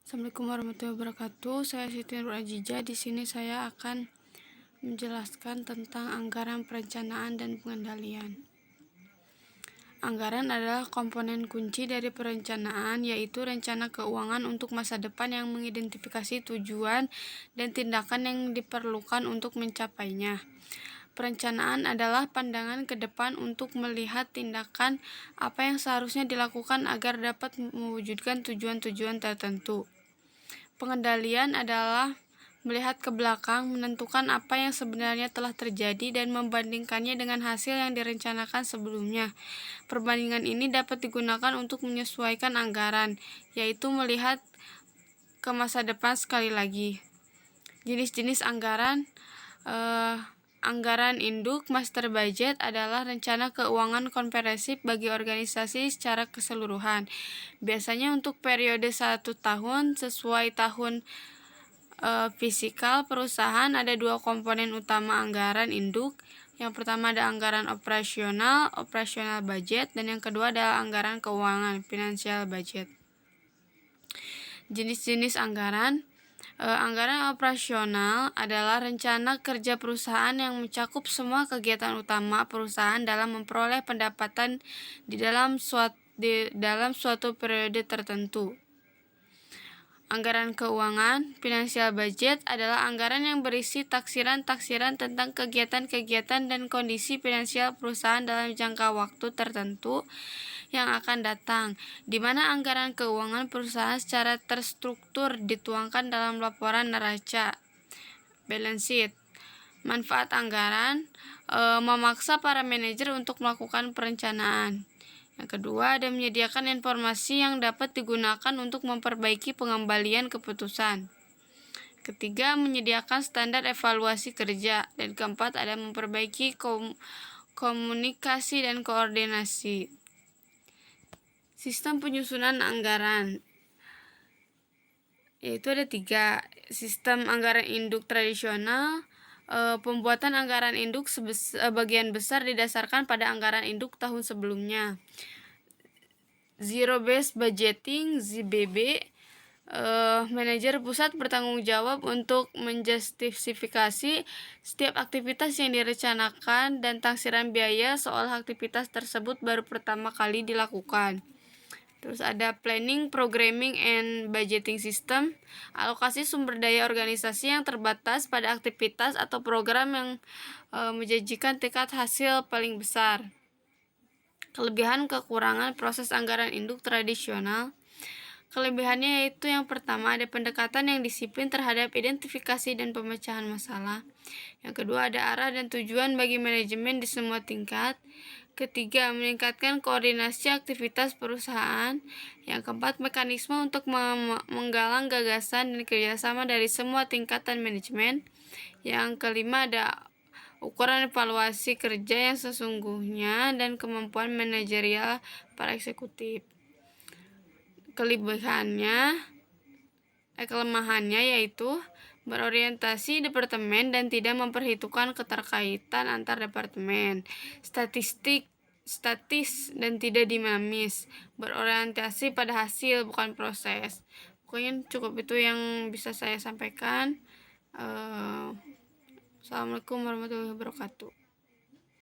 Assalamualaikum warahmatullahi wabarakatuh. Saya Siti Nur Ajija. Di sini saya akan menjelaskan tentang anggaran perencanaan dan pengendalian. Anggaran adalah komponen kunci dari perencanaan, yaitu rencana keuangan untuk masa depan yang mengidentifikasi tujuan dan tindakan yang diperlukan untuk mencapainya. Perencanaan adalah pandangan ke depan untuk melihat tindakan apa yang seharusnya dilakukan agar dapat mewujudkan tujuan-tujuan tertentu. Pengendalian adalah melihat ke belakang, menentukan apa yang sebenarnya telah terjadi dan membandingkannya dengan hasil yang direncanakan sebelumnya. Perbandingan ini dapat digunakan untuk menyesuaikan anggaran, yaitu melihat ke masa depan sekali lagi. Jenis-jenis anggaran anggaran induk master budget adalah rencana keuangan komprehensif bagi organisasi secara keseluruhan. Biasanya untuk periode 1 tahun sesuai tahun fisikal perusahaan. Ada dua komponen utama anggaran induk. Yang pertama ada anggaran operasional budget, dan yang kedua adalah anggaran keuangan, financial budget. Jenis-jenis anggaran. Anggaran operasional adalah rencana kerja perusahaan yang mencakup semua kegiatan utama perusahaan dalam memperoleh pendapatan di dalam suatu periode tertentu. Anggaran keuangan, financial budget, adalah anggaran yang berisi taksiran-taksiran tentang kegiatan-kegiatan dan kondisi finansial perusahaan dalam jangka waktu tertentu yang akan datang, di mana anggaran keuangan perusahaan secara terstruktur dituangkan dalam laporan neraca balance sheet. Manfaat anggaran memaksa para manajer untuk melakukan perencanaan. Yang kedua, ada menyediakan informasi yang dapat digunakan untuk memperbaiki pengembalian keputusan. Ketiga, menyediakan standar evaluasi kerja. Dan keempat, ada memperbaiki komunikasi dan koordinasi. Sistem penyusunan anggaran, yaitu ada 3. Sistem anggaran induk tradisional. Pembuatan anggaran induk sebagian besar didasarkan pada anggaran induk tahun sebelumnya. Zero based budgeting (ZBB). Manajer pusat bertanggung jawab untuk menjustifikasi setiap aktivitas yang direncanakan dan taksiran biaya soal aktivitas tersebut baru pertama kali dilakukan. Terus ada planning, programming, and budgeting system. Alokasi sumber daya organisasi yang terbatas pada aktivitas atau program yang menjanjikan tingkat hasil paling besar. Kelebihan kekurangan proses anggaran induk tradisional. Kelebihannya yaitu yang pertama, ada pendekatan yang disiplin terhadap identifikasi dan pemecahan masalah. Yang kedua, ada arah dan tujuan bagi manajemen di semua tingkat. Ketiga, meningkatkan koordinasi aktivitas perusahaan. Yang keempat, mekanisme untuk menggalang gagasan dan kerjasama dari semua tingkatan manajemen. Yang kelima, ada ukuran evaluasi kerja yang sesungguhnya dan kemampuan manajerial para eksekutif. Kelemahannya yaitu berorientasi departemen dan tidak memperhitungkan keterkaitan antar departemen, statis dan tidak dinamis, berorientasi pada hasil bukan proses. Pokoknya cukup itu yang bisa saya sampaikan. Assalamualaikum warahmatullahi wabarakatuh.